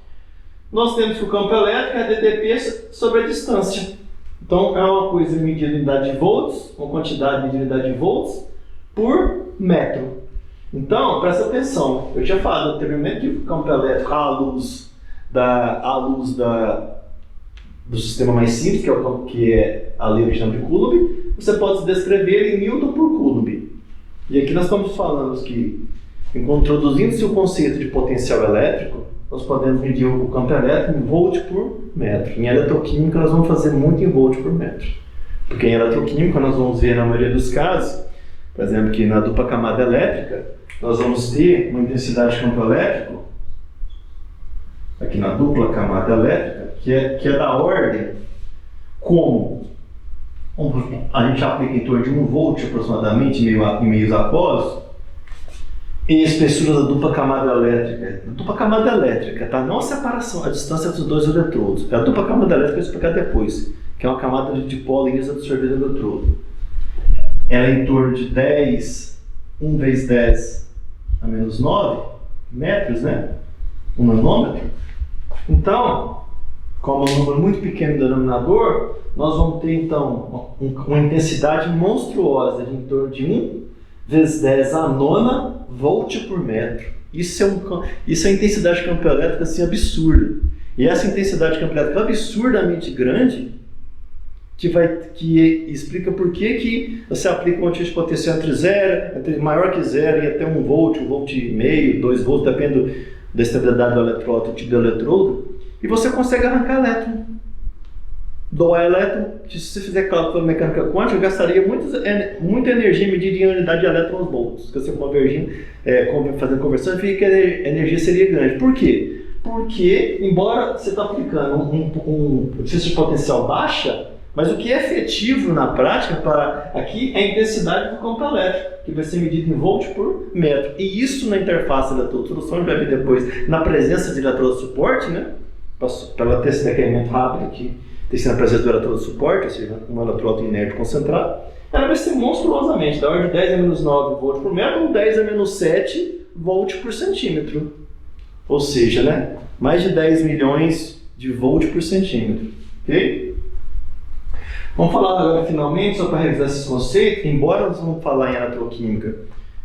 nós temos que o campo elétrico é dp sobre a distância. Então, é uma coisa medida em unidade de volts, uma quantidade medida em unidade de volts, por metro. Então, presta atenção, eu tinha falado anteriormente que o campo elétrico, à luz do sistema mais simples, que é a lei original de Coulomb, você pode descrever em Newton por Coulomb. E aqui nós estamos falando que, introduzindo-se o conceito de potencial elétrico, nós podemos medir o campo elétrico em volt por metro. Em eletroquímica nós vamos fazer muito em volt por metro. Porque em eletroquímica nós vamos ver na maioria dos casos, por exemplo, que na dupla camada elétrica, nós vamos ter uma intensidade de campo elétrico, aqui na dupla camada elétrica, que é da ordem como a gente aplica em torno de 1 volt aproximadamente em meios aquosos, e a espessura da dupla camada elétrica. A dupla camada elétrica, tá? Não a separação, a distância dos dois eletrodos. A dupla camada elétrica eu vou explicar depois, que é uma camada de dipolo íons absorvido do eletrodo. Ela é em torno de 1 vezes 10 a menos 9 metros, né? 1 nanômetro. Então, como um número muito pequeno do denominador, nós vamos ter então uma intensidade monstruosa de em torno de 1 vezes 10 a nona volt por metro. Isso é a intensidade de campo elétrico assim, absurda. E essa intensidade de campo elétrico absurdamente grande que explica por que você aplica um ajuste potencial entre zero, maior que zero e até 1 volt, 1 volt e meio, 2 volts, dependendo da estabilidade do eletrodo, do tipo de eletrodo, e você consegue arrancar elétron. Doar elétron, que se você fizer cálculo mecânica quântica, gastaria muita energia medida em unidade de elétrons volts. Se você fazendo conversão, fica que a energia seria grande. Por quê? Porque, embora você está aplicando um ajuste de potencial baixa, mas o que é efetivo na prática aqui é a intensidade do campo elétrico, que vai ser medido em volt por metro. E isso na interface eletrodo-solução, a gente vai ver depois, na presença de eletrodo suporte, né? Para ela ter esse decaimento rápido aqui, ter sido na presença do eletrodo suporte, ou seja, um eletrodo inerte concentrado, ela vai ser monstruosamente, da ordem de 10 a menos 9 volt por metro ou 10 a menos 7 volt por centímetro. Ou seja, né? Mais de 10 milhões de volt por centímetro. Ok? Vamos falar agora, finalmente, só para revisar esses conceitos, embora nós vamos falar em eletroquímica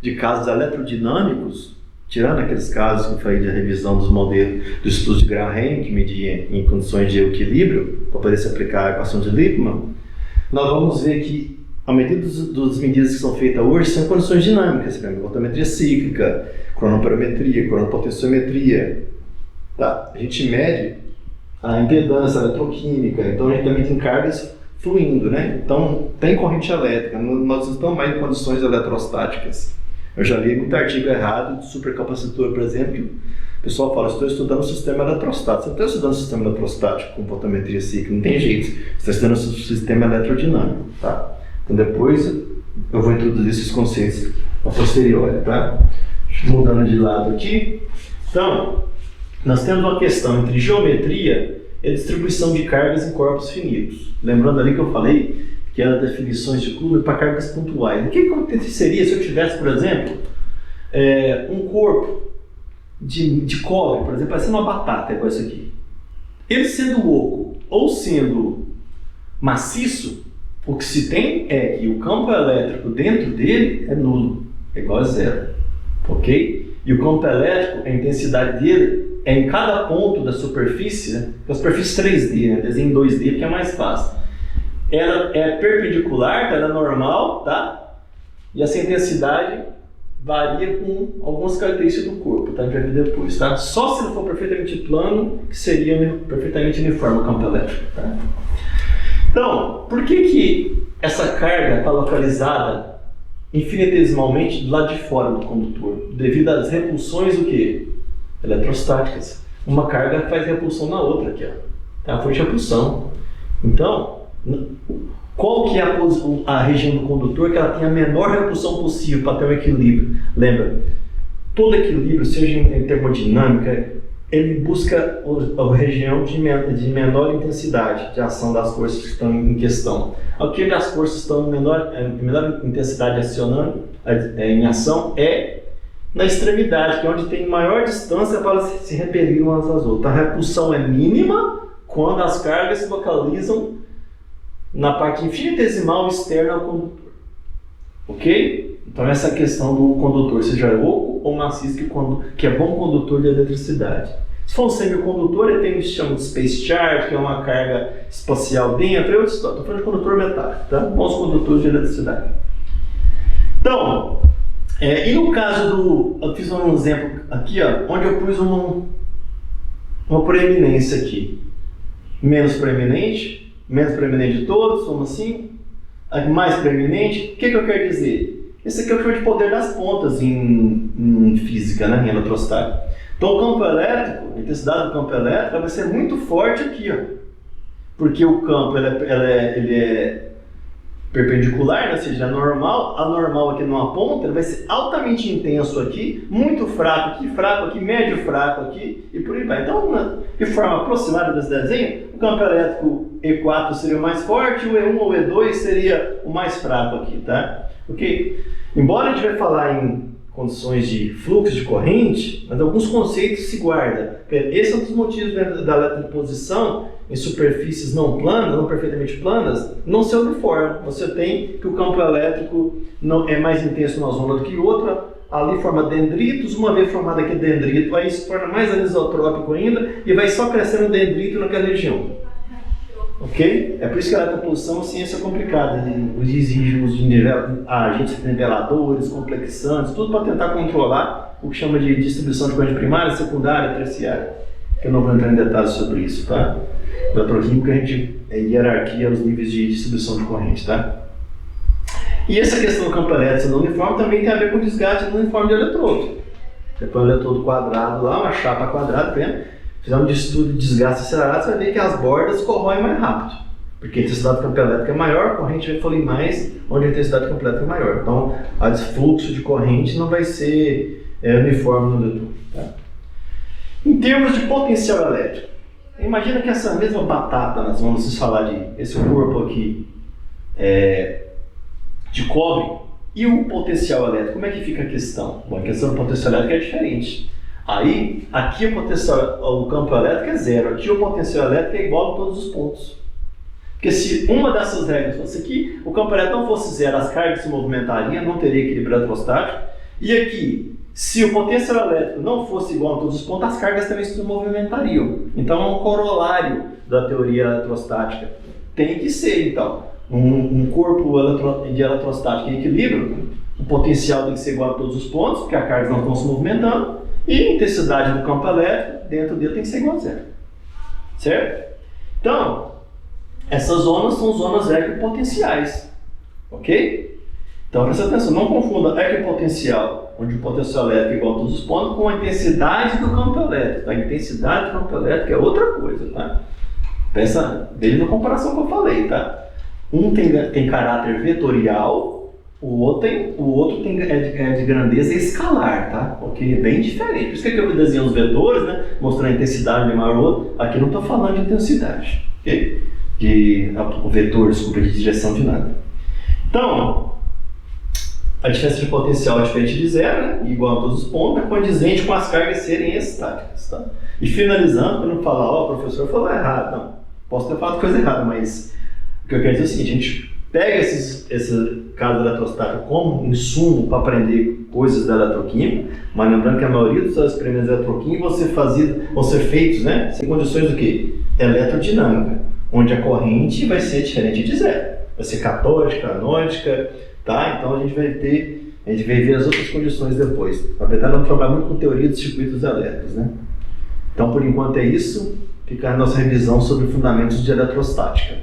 de casos eletrodinâmicos, tirando aqueles casos que eu falei de revisão dos modelos do estudo de Graham, que media em condições de equilíbrio, para poder se aplicar a equação de Lippmann, nós vamos ver que a medida das medidas que são feitas hoje são condições dinâmicas, voltametria cíclica, cronoparometria, cronopotenciometria. Tá? A gente mede a impedância eletroquímica, então a gente também tem cargas fluindo, né? Então tem corrente elétrica, nós não estamos mais em condições eletrostáticas. Eu já li muito artigo errado de supercapacitor, por exemplo, que o pessoal fala, estou estudando o sistema eletrostático. Você não está estudando o sistema eletrostático com voltametria cíclica, não tem jeito. Você está estudando o sistema eletrodinâmico, tá? Então depois eu vou introduzir esses conceitos a posteriori, tá? Mudando de lado aqui. Então, nós temos uma questão entre geometria e distribuição de cargas em corpos finitos. Lembrando ali que eu falei que eram definições de Coulomb para cargas pontuais. O que aconteceria se eu tivesse, por exemplo, um corpo de cobre, por exemplo, parecendo uma batata, igual isso aqui. Ele sendo oco ou sendo maciço, o que se tem é que o campo elétrico dentro dele é nulo, é igual a zero. Ok? E o campo elétrico, a intensidade dele é em cada ponto da superfície, né? A superfície 3D, né? Desenho em 2D, porque é mais fácil. Ela é perpendicular, ela é normal, tá? E essa intensidade varia com algumas características do corpo, tá? A gente vai ver depois, tá? Só se ele for perfeitamente plano, que seria perfeitamente uniforme o campo elétrico, tá? Então, por que essa carga está localizada infinitesimalmente do lado de fora do condutor? Devido às repulsões do quê? Eletrostáticas. Uma carga faz repulsão na outra aqui, ó. Tá? A fonte de repulsão. Então, qual que é a região do condutor que ela tem a menor repulsão possível para ter um equilíbrio? Lembra, todo equilíbrio, seja em termodinâmica, ele busca a região de menor intensidade de ação das forças que estão em questão. Aqui as forças estão em menor intensidade acionando em ação é na extremidade, que é onde tem maior distância para se repelir umas às outras. A repulsão é mínima quando as cargas se localizam na parte infinitesimal externa ao condutor. Ok? Então essa questão do condutor, seja oco ou maciço, que é bom condutor de eletricidade. Se for um semicondutor, ele tem o que se chama de space charge, que é uma carga espacial dentro, é outra história. Estou falando de condutor metálico, tá? Bons condutores de eletricidade. Então, e no caso eu fiz um exemplo aqui, ó, onde eu pus uma proeminência aqui. Menos proeminente de todos, vamos assim, mais preeminente. O que eu quero dizer? Esse aqui é o que eu chamo de poder das pontas em física, né, em eletrostática. Então o campo elétrico, a intensidade do campo elétrico vai ser muito forte aqui, ó, porque o campo ele é perpendicular, né, ou seja, é normal, anormal aqui numa ponta, ele vai ser altamente intenso aqui, muito fraco aqui, médio fraco aqui e por aí vai. Então, de forma aproximada desse desenho, o campo elétrico E4 seria o mais forte, o E1 ou E2 seria o mais fraco aqui, tá? Ok? Embora a gente vai falar em condições de fluxo de corrente, mas alguns conceitos se guardam. Esse é um dos motivos da eletroposição em superfícies não planas, não perfeitamente planas, não se uniformam. Você tem que o campo elétrico não é mais intenso numa zona do que outra, ali forma dendritos, uma vez formado aquele dendrito, aí se torna mais anisotrópico ainda e vai só crescendo dendrito naquela região. Ok? É por isso que a eletroposição é uma ciência complicada, exige uso de agentes niveladores, complexantes, tudo para tentar controlar o que chama de distribuição de corrente primária, secundária, terciária. Eu não vou entrar em detalhes sobre isso, tá? Na eletroquímica a gente hierarquia os níveis de distribuição de corrente, tá? E essa questão do campo elétrico não uniforme também tem a ver com o desgaste no uniforme de eletrodo. Você põe um eletrodo quadrado lá, uma chapa quadrada, fizer um estudo de desgaste acelerado, você vai ver que as bordas corroem mais rápido. Porque a intensidade do campo elétrico é maior, a corrente vai fluir mais onde a intensidade do campo elétrico é maior. Então, o fluxo de corrente não vai ser uniforme no eletrodo. Tá? Em termos de potencial elétrico, imagina que essa mesma batata, nós vamos falar de esse corpo aqui de cobre e o potencial elétrico, como é que fica a questão? Bom, a questão do potencial elétrico é diferente. Aí, aqui o campo elétrico é zero, aqui o potencial elétrico é igual a todos os pontos. Porque se uma dessas regras fosse aqui, o campo elétrico não fosse zero, as cargas se movimentariam, não teria equilíbrio eletrostático. E aqui, se o potencial elétrico não fosse igual a todos os pontos, as cargas também se movimentariam. Então é um corolário da teoria eletrostática. Tem que ser, então. Um corpo de eletrostática em equilíbrio, o potencial tem que ser igual a todos os pontos, porque as cargas não estão se movimentando, e a intensidade do campo elétrico dentro dele tem que ser igual a zero. Certo? Então, essas zonas são zonas equipotenciais. Ok? Então, presta atenção, não confunda equipotencial, onde o potencial elétrico é igual a todos os pontos, com a intensidade do campo elétrico. A intensidade do campo elétrico é outra coisa, tá? Veja na comparação que eu falei, tá? Um tem caráter vetorial, o outro é de grandeza escalar, tá? Ok? É bem diferente. Por isso que eu desenho os vetores, né? Mostrando a intensidade de um maior ou outro. Aqui não estou falando de intensidade, ok? O vetor, desculpa, de direção de nada. Então, a diferença de potencial é diferente de zero, né? Igual a todos os pontos, é condizente com as cargas serem estáticas, tá? E finalizando, para não falar, o professor falou errado, não. Posso ter falado coisa errada, mas o que eu quero dizer é o seguinte, a gente pega esse caso da eletrostática como insumo para aprender coisas da eletroquímica, mas lembrando que a maioria dos experimentos de eletroquímica vão ser feitos, né, em condições do quê? Eletrodinâmica, onde a corrente vai ser diferente de zero. Vai ser catódica, anódica, tá? Então a gente vai ver as outras condições depois. Na verdade, vamos trabalhar muito com teoria dos circuitos elétricos, né? Então, por enquanto é isso. Fica a nossa revisão sobre fundamentos de eletrostática.